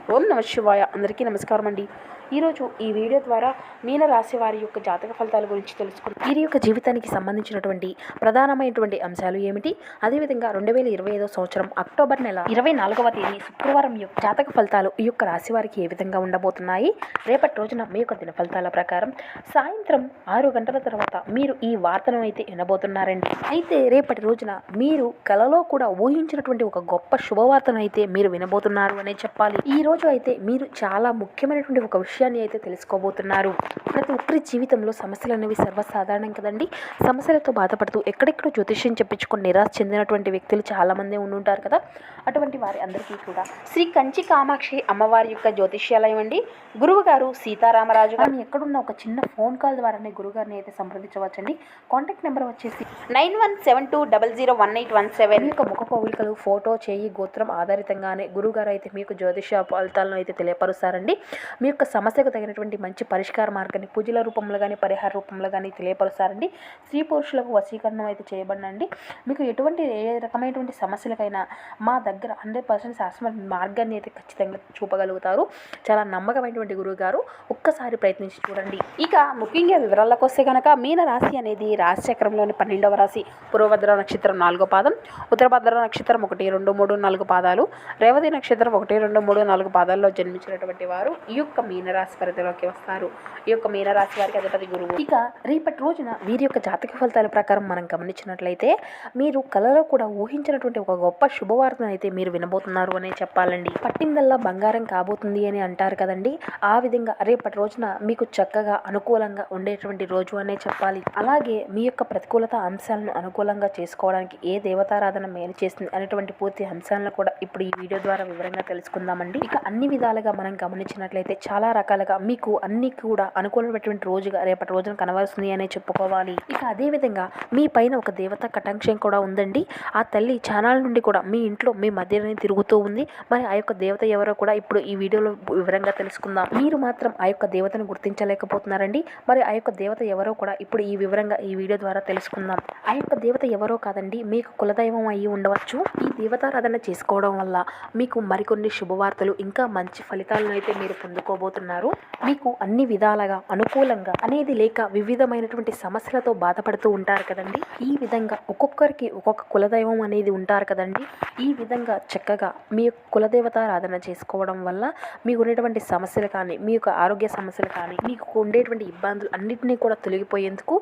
ఓం నమ శివాయ. అందరికీ నమస్కారం అండి. ఈరోజు ఈ వీడియో ద్వారా మీన రాశి వారి యొక్క జాతక ఫలితాల గురించి తెలుసుకుందాం. వీరి యొక్క జీవితానికి సంబంధించినటువంటి ప్రధానమైనటువంటి అంశాలు ఏమిటి, అదేవిధంగా 2025 సంవత్సరం అక్టోబర్ నెల 24వ తేదీ శుక్రవారం యొక్క జాతక ఫలితాలు ఈ యొక్క రాశి వారికి ఏ విధంగా ఉండబోతున్నాయి, రేపటి రోజున మీ యొక్క దిన ఫలితాల ప్రకారం సాయంత్రం 6 గంటల తర్వాత మీరు ఈ వార్తను అయితే వినబోతున్నారండి. అయితే రేపటి రోజున మీరు కలలో కూడా ఊహించినటువంటి ఒక గొప్ప శుభవార్తను అయితే మీరు వినబోతున్నారు అనే చెప్పాలి. ఈ రోజు అయితే మీరు చాలా ముఖ్యమైనటువంటి ఒక విషయాన్ని అయితే తెలుసుకోబోతున్నారు. ప్రతి ఒక్కరి జీవితంలో సమస్యలు అనేవి సర్వసాధారణం కదండి. సమస్యలతో బాధపడుతూ ఎక్కడెక్కడో జ్యోతిష్యం చెప్పించుకొని నిరాశ చెందినటువంటి వ్యక్తులు చాలా మంది ఉండుంటారు కదా. అటువంటి వారి అందరికీ కూడా శ్రీ కంచి కామాక్షి అమ్మవారి యొక్క జ్యోతిష్యాలయం అండి. గురువు గారు సీతారామరాజు గారు ఎక్కడున్న ఒక చిన్న ఫోన్ కాల్ ద్వారానే గురుగారిని అయితే సంప్రదించవచ్చండి. కాంటాక్ట్ నెంబర్ వచ్చేసి 9172001817. యొక్క ముఖ కోవికలు, ఫోటో, చేయి, గోత్రం ఆధారితంగానే గురుగారు అయితే మీకు జ్యోతిష ఫలితాలను అయితే తెలియపరుస్తారండి. మీ యొక్క సమస్యకు తగినటువంటి మంచి పరిష్కార మార్గాన్ని పూజల రూపంలో కానీ పరిహార రూపంలో కానీ తెలియపరుస్తారండి. స్త్రీ పురుషులకు వశీకరణం అయితే చేయబడినండి. మీకు ఎటువంటి ఏ రకమైనటువంటి సమస్యలకైనా మా దగ్గర 100% శాశ్వత మార్గాన్ని అయితే ఖచ్చితంగా చూపగలుగుతారు. చాలా నమ్మకమైనటువంటి గురువు గారు, ఒక్కసారి ప్రయత్నించి చూడండి. ఇక ముఖ్యంగా వివరాలకు వస్తే కనుక మీన రాశి అనేది రాశి చక్రంలోని 12వ రాశి. పూర్వభద్ర నక్షత్రం 4వ పాదం, ఉత్తరభద్ర నక్షత్రం 1, 2, 3, 4 పాదాలు, రేవతి నక్షత్రం 1, 2, 3, 4 పాదాల్లో జన్మించినటువంటి వారు ఈ యొక్క మీనరాశి పరిధిలోకి వస్తారు. ఈ యొక్క మీనరాశి వారికి అధిపతి గురువు. ఇక రేపటి రోజున వీరి యొక్క జాతక ఫలితాల ప్రకారం మనం గమనించినట్లయితే మీరు కలలో కూడా ఊహించినటువంటి ఒక గొప్ప శుభవార్తను అయితే మీరు వినబోతున్నారు అనే చెప్పాలండి. పట్టిందల్లా బంగారం కాబోతుంది అని అంటారు కదండి. ఆ విధంగా రేపటి రోజున మీకు చక్కగా అనుకూలంగా ఉండేటువంటి రోజు అనే చెప్పాలి. అలాగే మీ యొక్క ప్రతికూలత అంశాలను అనుకూలంగా చేసుకోవడానికి ఏ దేవతారాధన మేలు చేస్తుంది అనేటువంటి పూర్తి అంశాలను కూడా ఇప్పుడు ఈ వీడియో ద్వారా వివరంగా తెలుసుకుందామండి. ఇక అన్ని విధాలుగా మనం గమనించినట్లయితే చాలా రకాలుగా మీకు అన్ని కూడా అనుకూలమైనటువంటి రోజుగా రేపటి రోజున కనవరుస్తుంది అనే చెప్పుకోవాలి. ఇక అదేవిధంగా మీ పైన ఒక దేవత కటాక్షం కూడా ఉందండి. ఆ తల్లి ఛానల్ నుండి కూడా మీ ఇంట్లో మీ మధ్యలోనే తిరుగుతూ ఉంది. మరి ఆ యొక్క దేవత ఎవరో కూడా ఇప్పుడు ఈ వీడియోలో వివరంగా తెలుసుకుందాం. మీరు మాత్రం ఆ యొక్క దేవతను గుర్తించలేకపోతున్నారండి. మరి ఆ యొక్క దేవత ఎవరో కూడా ఇప్పుడు ఈ వివరంగా ఈ వీడియో ద్వారా తెలుసుకుందాం. ఆ యొక్క దేవత ఎవరో కాదండి, మీకు కులదైవం అయ్యి ఉండవచ్చు. ఈ దేవతారాధన చేసుకోవడం వల్ల మీకు మరికొన్ని శుభవార్తలు, ఇంకా మంచి ఫలితాలను అయితే మీరు పొందుకోబోతున్నారు. మీకు అన్ని విధాలుగా అనుకూలంగా అనేది లేక వివిధమైనటువంటి సమస్యలతో బాధపడుతూ ఉంటారు కదండి. ఈ విధంగా ఒక్కొక్కరికి ఒక్కొక్క కులదైవం అనేది ఉంటారు కదండి. ఈ విధంగా చక్కగా మీ కులదేవతారాధన చేసుకోవడం వల్ల మీకు ఉండేటువంటి సమస్యలు కానీ, మీ యొక్క ఆరోగ్య సమస్యలు కానీ, మీకు ఉండేటువంటి ఇబ్బందులు అన్నింటినీ కూడా తొలగిపోయేందుకు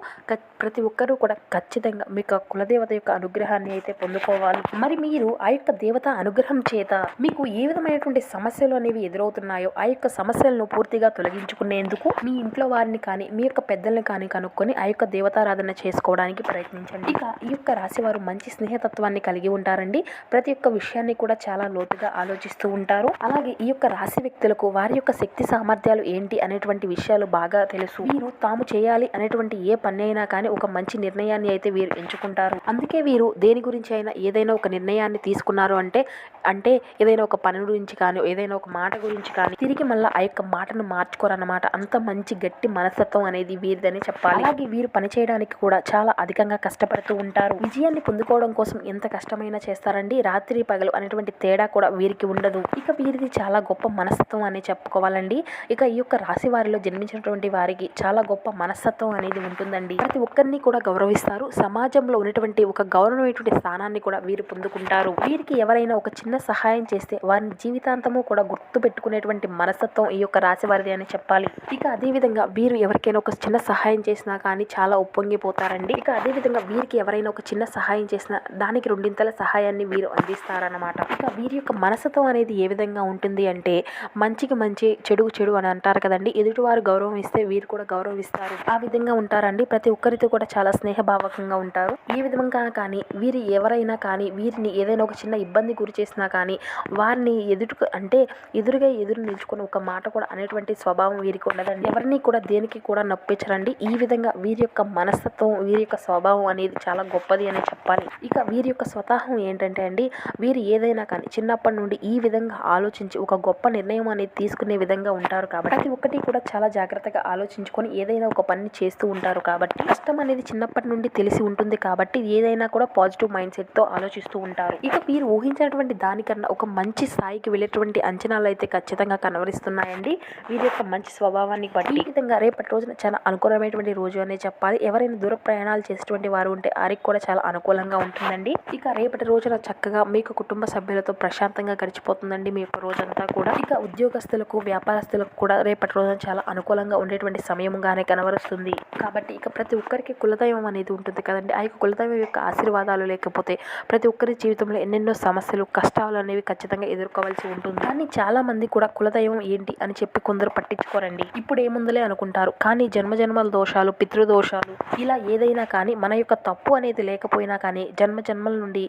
ప్రతి ఒక్కరూ కూడా ఖచ్చితంగా మీకు కులదేవత యొక్క అనుగ్రహాన్ని అయితే పొందుకోవాలి. మరి మీరు ఆ యొక్క దేవత అనుగ్రహం చేత మీకు ఏ విధమైనటువంటి సమస్యలు అనేవి ఎదురవుతున్నాయో ఆ యొక్క సమస్యలను పూర్తిగా తొలగించుకునేందుకు మీ ఇంట్లో వారిని కానీ, మీ యొక్క పెద్దల్ని కానీ కనుక్కొని ఆ యొక్క దేవతారాధన చేసుకోవడానికి ప్రయత్నించండి. ఇక ఈ యొక్క రాశి వారు మంచి స్నేహతత్వాన్ని కలిగి ఉంటారండి. ప్రతి ఒక్క విషయాన్ని కూడా చాలా లోతుగా ఆలోచిస్తూ ఉంటారు. అలాగే ఈ యొక్క రాశి వ్యక్తులకు వారి యొక్క శక్తి సామర్థ్యాలు ఏంటి అనేటువంటి విషయాలు బాగా తెలుసు. వీరు తాము చేయాలి అనేటువంటి ఏ పని అయినా కానీ ఒక మంచి నిర్ణయాన్ని అయితే వీరు ఎంచుకుంటారు. అందుకే వీరు దేని గురించి అయినా ఏదైనా ఒక నిర్ణయాన్ని తీసుకున్నారు అంటే ఏదైనా ఒక పని గురించి కానీ, ఏదైనా ఒక మాట గురించి కానీ తిరిగి మళ్ళీ ఆ యొక్క మాటను మార్చుకోరన్నమాట. అంత మంచి గట్టి మనస్తత్వం అనేది వీరిదని చెప్పాలి. అలాగే వీరు పని చేయడానికి కూడా చాలా అధికంగా కష్టపడుతూ ఉంటారు. విజయాన్ని పొందుకోవడం కోసం ఎంత కష్టమైనా చేస్తారండి. రాత్రి పగలు అనేటువంటి తేడా కూడా వీరికి ఉండదు. ఇక వీరిది చాలా గొప్ప మనస్తత్వం అని చెప్పుకోవాలండి. ఇక ఈ యొక్క రాశి వారిలో జన్మించినటువంటి వారికి చాలా గొప్ప మనస్తత్వం అనేది ఉంటుందండి. ప్రతి ఒక్కరిని కూడా గౌరవిస్తారు. సమాజంలో ఉన్నటువంటి ఒక గౌరవమైనటువంటి స్థానాన్ని కూడా వీరు పొందుకుంటారు. వీరికి ఎవరైనా ఒక చిన్న సహాయం చేస్తే వారిని జీవితాంతము కూడా గుర్తు పెట్టుకునేటువంటి మనస్తత్వం ఈ యొక్క రాశి వారిది అని చెప్పాలి. ఇక అదేవిధంగా వీరు ఎవరికైనా ఒక చిన్న సహాయం చేసినా కానీ చాలా ఉప్పొంగిపోతారండి. ఇక అదేవిధంగా వీరికి ఎవరైనా ఒక చిన్న సహాయం చేసినా దానికి రెండింతల సహాయాన్ని వీరు అందిస్తారన్నమాట. ఇక వీరి యొక్క మనస్తత్వం అనేది ఏ విధంగా ఉంటుంది అంటే మంచికి మంచి, చెడుకు చెడు అని అంటారు కదండి. ఎదుటివారు గౌరవం ఇస్తే వీరు కూడా గౌరవిస్తారు. ఆ విధంగా ఉంటారండి. ప్రతి ఒక్కరితో కూడా చాలా స్నేహభావకంగా ఉంటారు. ఈ విధంగా కానీ వీరు ఎవరైనా కానీ వీరిని ఏదైనా ఒక చిన్న ఇబ్బంది గురి చేసినా కానీ వారిని ఎదురు నిల్చుకొని ఒక మాట కూడా అనేటువంటి స్వభావం వీరికి ఉండదండి. ఎవరిని కూడా దేనికి కూడా నొప్పించరండి. ఈ విధంగా వీరి యొక్క మనస్తత్వం, వీరి యొక్క స్వభావం అనేది చాలా గొప్పది అనే చెప్పాలి. ఇక వీరి యొక్క స్వతహం ఏంటంటే అండి, వీరు ఏదైనా కానీ చిన్నప్పటి నుండి ఈ విధంగా ఆలోచించి ఒక గొప్ప నిర్ణయం అనేది తీసుకునే విధంగా ఉంటారు. కాబట్టి ప్రతి ఒక్కటి కూడా చాలా జాగ్రత్తగా ఆలోచించుకొని ఏదైనా ఒక పని చేస్తూ ఉంటారు. కాబట్టి కష్టం అనేది చిన్నప్పటి నుండి తెలిసి ఉంటుంది. కాబట్టి ఏదైనా కూడా పాజిటివ్ మైండ్ సెట్ తో ఆలోచిస్తూ ఉంటారు. ఇక వీరు ఊహించినటువంటి దానికన్నా ఒక మంచి స్థాయికి వెళ్ళేటువంటి అంచనాలు అయితే ఖచ్చితంగా కనబరిస్తున్నాయండి వీరి యొక్క మంచి స్వభావాన్ని బట్టి. ఈ విధంగా రేపటి రోజున చాలా అనుకూలమైనటువంటి రోజు అనే చెప్పాలి. ఎవరైనా దూర ప్రయాణాలు చేసేటువంటి వారు ఉంటే వారికి కూడా చాలా అనుకూలంగా ఉంటుందండి. ఇక రేపటి రోజున చక్కగా మీకు కుటుంబ సభ్యులతో ప్రశాంతంగా గడిచిపోతుందండి మీ యొక్క రోజంతా కూడా. ఇక ఉద్యోగస్తులకు, వ్యాపారస్తులకు కూడా రేపటి రోజున చాలా అనుకూలంగా ఉండేటువంటి సమయంగానే కనబరుస్తుంది. కాబట్టి ఇక ప్రతి ఒక్కరికి కులదైవం అనేది ఉంటుంది కదండి. ఆ యొక్క కులదైవం యొక్క ఆశీర్వాదాలు లేకపోతే ప్రతి ఒక్కరి జీవితంలో ఎన్నెన్నో సమస్యలు, కష్టాలు అనేవి ఖచ్చితంగా ఎదుర్కోవాల్సి ఉంటుంది. కానీ చాలా మంది కూడా కులదైవం ఏంటి అని చెప్పి కొందరు పట్టించుకోరండి. ఇప్పుడు ఏముందులే అనుకుంటారు. కానీ జన్మజన్మల దోషాలు, పితృదోషాలు ఇలా ఏదైనా కానీ మన యొక్క తప్పు అనేది లేకపోయినా కానీ జన్మజన్మల నుండి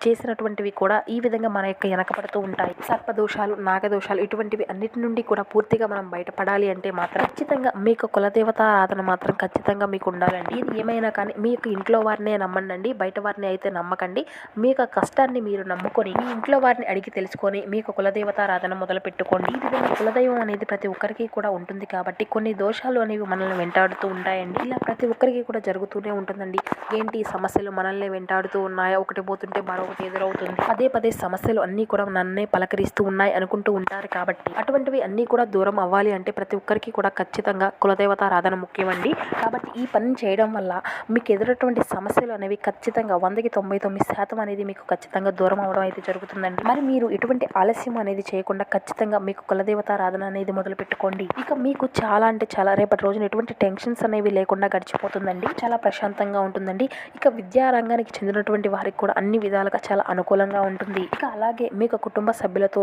చేసినటువంటివి కూడా ఈ విధంగా మన యొక్క వెనకపడుతూ ఉంటాయి. సర్పదోషాలు, నాగదోషాలు ఇటువంటివి అన్నిటి నుండి కూడా పూర్తిగా మనం బయటపడాలి అంటే మాత్రం ఖచ్చితంగా మీకు కులదేవత ఆరాధన మాత్రం ఖచ్చితంగా మీకు ఉండాలండి. ఇది ఏమైనా కానీ మీ యొక్క ఇంట్లో వారినే నమ్మండి, బయట వారిని అయితే నమ్మకండి. మీ యొక్క కష్టాన్ని మీరు నమ్ముకొని మీ ఇంట్లో వారిని అడిగి తెలుసుకొని మీకు కులదేవతారాధన మొదలు పెట్టుకోండి. ఈ విధంగా కులదైవం అనేది ప్రతి ఒక్కరికి కూడా ఉంటుంది. కాబట్టి కొన్ని దోషాలు అనేవి మనల్ని వెంటాడుతూ ఉంటాయండి. ఇలా ప్రతి ఒక్కరికి కూడా జరుగుతూనే ఉంటుందండి. ఏంటి సమస్యలు మనల్ని వెంటాడుతూ ఉన్నాయా, ఒకటి పోతుంటే మరొకటి ఎదురవుతుంది, పదే పదే సమస్యలు అన్నీ కూడా నన్నే పలకరిస్తూ ఉన్నాయి అనుకుంటూ ఉంటారు. కాబట్టి అటువంటివి అన్నీ కూడా దూరం అవ్వాలి అంటే ప్రతి ఒక్కరికి కూడా ఖచ్చితంగా కులదేవతారాధన ముఖ్యమండి. కాబట్టి ఈ పని చేయడం వల్ల మీకు ఎదురటువంటి సమస్యలు అనేవి ఖచ్చితంగా 100కి 99% అనేది మీకు ఖచ్చితంగా దూరం అవడం అయితే జరుగుతుందండి. మరి మీరు ఎటువంటి ఆలస్యం అనేది చేయకుండా ఖచ్చితంగా మీకు కులదేవతారాధన అనేది మొదలు పెట్టుకోండి. ఇక మీకు చాలా అంటే చాలా రేపటి రోజున ఎటువంటి టెన్షన్స్ అనేవి లేకుండా గడిచిపోతుందండి. చాలా ప్రశాంతంగా ఉంటుందండి. ఇక విద్యా రంగానికి చెందినటువంటి వారికి కూడా అన్ని విధాలుగా చాలా అనుకూలంగా ఉంటుంది. ఇక అలాగే మీకు కుటుంబ సభ్యులతో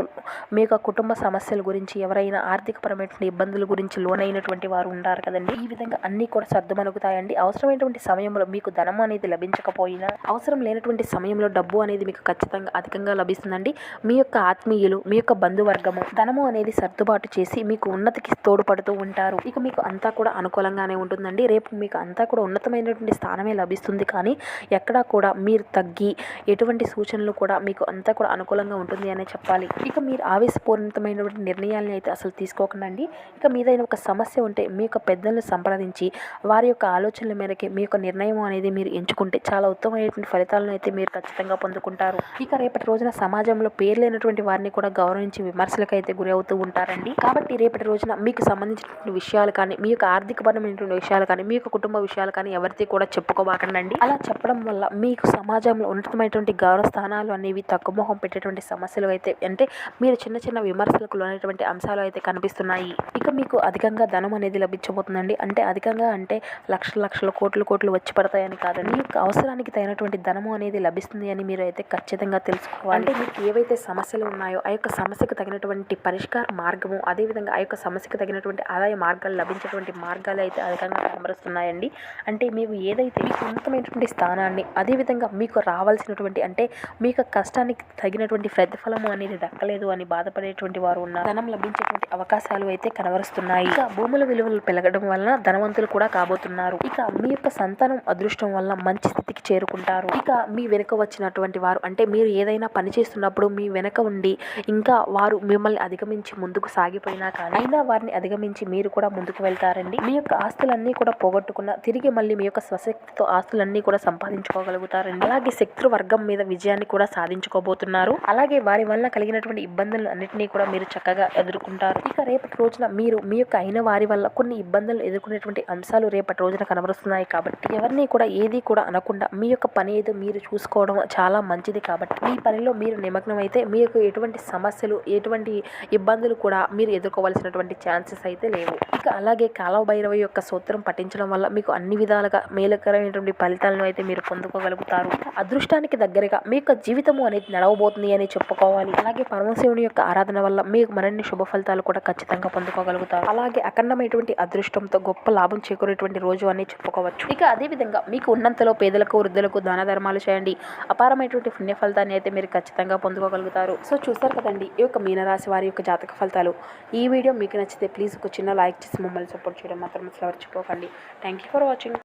మీ యొక్క కుటుంబ సమస్యల గురించి, ఎవరైనా ఆర్థికపరమైనటువంటి ఇబ్బందుల గురించి లోనైనటువంటి వారు ఉంటారు కదండి. ఈ విధంగా అన్ని కూడా సర్దుమణుగుతాయండి. అవసరమైనటువంటి సమయంలో మీకు ధనం అనేది లభించకపోయినా, అవసరం లేనటువంటి సమయంలో డబ్బు అనేది మీకు ఖచ్చితంగా అధికంగా లభిస్తుందండి. మీ యొక్క ఆత్మీయులు, మీ యొక్క బంధువర్గము ధనము అనేది సర్దుబాటు చేసి మీకు ఉన్నతికి తోడ్పడుతూ ఉంటారు. ఇక మీకు అంతా కూడా అనుకూలంగానే ఉంటుందండి. రేపు మీకు అంతా కూడా ఉన్నతమైనటువంటి స్థానమే లభిస్తుంది. కానీ ఎక్కడా కూడా మీరు తగ్గి ఎటువంటి సూచనలు కూడా మీకు అంతా కూడా అనుకూలంగా ఉంటుంది అనే చెప్పాలి. ఇక మీరు ఆవేశపూరితమైనటువంటి నిర్ణయాలను అయితే అసలు తీసుకోకండి. ఇక మీదైన ఒక సమస్య ఉంటే మీ యొక్క పెద్దలను సంప్రదించి వారి యొక్క ఆలోచనల మేరకి మీ యొక్క నిర్ణయం అనేది మీరు ఎంచుకుంటే చాలా ఉత్తమమైనటువంటి ఫలితాలను అయితే మీరు ఖచ్చితంగా పొందుకుంటారు. ఇక రేపటి రోజున సమాజంలో పేరు లేనటువంటి వారిని కూడా గౌరవించి విమర్శలకు అయితే గురి అవుతూ ఉంటారండి. కాబట్టి రేపటి రోజున మీకు సంబంధించినటువంటి విషయాలు కానీ, మీ యొక్క ఆర్థికపరమైనటువంటి విషయాలు కానీ, మీ యొక్క కుటుంబ విషయాలు కానీ ఎవరితో కూడా చెప్పుకోబాకండి. అలా చెప్పడం వల్ల మీకు సమాజంలో ఉన్నతమైనటువంటి గౌరవ స్థానాలు అనేవి తగ్గుముఖం పెట్టేటువంటి సమస్యలు అయితే, అంటే మీరు చిన్న చిన్న విమర్శలకు లోనైనటువంటి అంశాలు అయితే కనిపిస్తున్నాయి. ఇక మీకు అధికంగా ధనం అనేది లభించబోతుందండి. అంటే అధికంగా అంటే లక్షల కోట్లు వచ్చి పడతాయని కాదండి. మీ యొక్క అవసరానికి తగినటువంటి ధనము అనేది లభిస్తుంది అని మీరు అయితే ఖచ్చితంగా తెలుసుకోవాలి. అంటే మీకు ఏవైతే సమస్యలు ఉన్నాయో ఆ యొక్క సమస్యకు తగినటువంటి పరిష్కార మార్గము, అదేవిధంగా ఆ యొక్క సమస్యకు తగినటువంటి ఆదాయ మార్గాలు లభించేటువంటి మార్గాలు అయితే అధికంగా కనబరుస్తున్నాయండి. అంటే మీకు ఏదైతే మీకు ఉన్నతమైనటువంటి స్థానాన్ని, అదేవిధంగా మీకు రావాల్సినటువంటి అంటే మీ యొక్క కష్టానికి తగినటువంటి ప్రతిఫలము అనేది దక్కలేదు అని బాధపడేటువంటి వారు ఉన్నారు. ధనం లభించేటువంటి అవకాశాలు అయితే కనబరుస్తున్నాయి. ఇక భూముల విలువలు పెరగడం వలన ధనవంతులు కూడా కాబోతున్నారు. ఇక మీ యొక్క సంతానం అదృష్టం వల్ల మంచి స్థితికి చేరుకుంటారు. ఇక మీ వెనుక వచ్చినటువంటి వారు, అంటే మీరు ఏదైనా పని చేస్తున్నప్పుడు మీ వెనక ఉండి ఇంకా వారు మిమ్మల్ని అధిగమించి ముందుకు సాగిపోయినా కానీ అయినా వారిని అధిగమించి మీరు కూడా ముందుకు వెళ్తారండి. మీ యొక్క ఆస్తులన్నీ కూడా పోగొట్టుకున్న తిరిగి మళ్ళీ మీ యొక్క స్వశక్తితో ఆస్తులన్నీ కూడా సంపాదించుకోగలుగుతారండి. అలాగే శత్రు వర్గం మీద విజయాన్ని కూడా సాధించుకోబోతున్నారు. అలాగే వారి వల్ల కలిగినటువంటి ఇబ్బందులు అన్నింటినీ కూడా మీరు చక్కగా ఎదుర్కొంటారు. ఇక రేపటి రోజున మీరు మీ యొక్క అయిన వారి వల్ల కొన్ని ఇబ్బందులు ఎదుర్కొనేటువంటి అంశాలు రేపటి రోజున కనబరుస్తున్నాయి. కాబట్టి ఎవరిని కూడా ఏది కూడా అనకుండా మీ యొక్క పని ఏదో మీరు చూసుకోవడం చాలా మంచిది. కాబట్టి మీ పనిలో మీరు నిమగ్నం అయితే మీకు ఎటువంటి సమస్యలు, ఎటువంటి ఇబ్బందులు కూడా మీరు ఎదుర్కోవాల్సినటువంటి ఛాన్సెస్ అయితే లేవు. ఇక అలాగే కాలవ భైరవ యొక్క సూత్రం పఠించడం వల్ల మీకు అన్ని విధాలుగా మేలుకరమైనటువంటి ఫలితాలను అయితే మీరు పొందుకోగలుగుతారు. అదృష్టానికి దగ్గరగా మీ యొక్క జీవితము అనేది నడవబోతుంది అని చెప్పుకోవాలి. అలాగే పరమశివుని యొక్క ఆరాధన వల్ల మీకు మరిన్ని శుభ ఫలితాలు కూడా ఖచ్చితంగా పొందుకోగలుగుతారు. అలాగే అఖండమైనటువంటి అదృష్టంతో గొప్ప లాభం చేకూరేటువంటి రోజు అని చెప్పుకోవచ్చు. ఇక అదేవిధంగా మీకు ఉన్నంతలో పేదలకు వృద్ధులకు దాన ధర్మాలు చేయండి. అపారమైనటువంటి పుణ్య ఫలితాన్ని అయితే మీరు ఖచ్చితంగా పొందుకోగలుగుతారు. సో చూసారు కదండి ఈ యొక్క మీనరాశి వారి యొక్క జాతక ఫలితాలు. ఈ వీడియో మీకు నచ్చితే ప్లీజ్ ఒక చిన్న లైక్ చేసి మమ్మల్ని సపోర్ట్ చేయడం మాత్రం అసలు మర్చిపోకండి. Thank you for watching.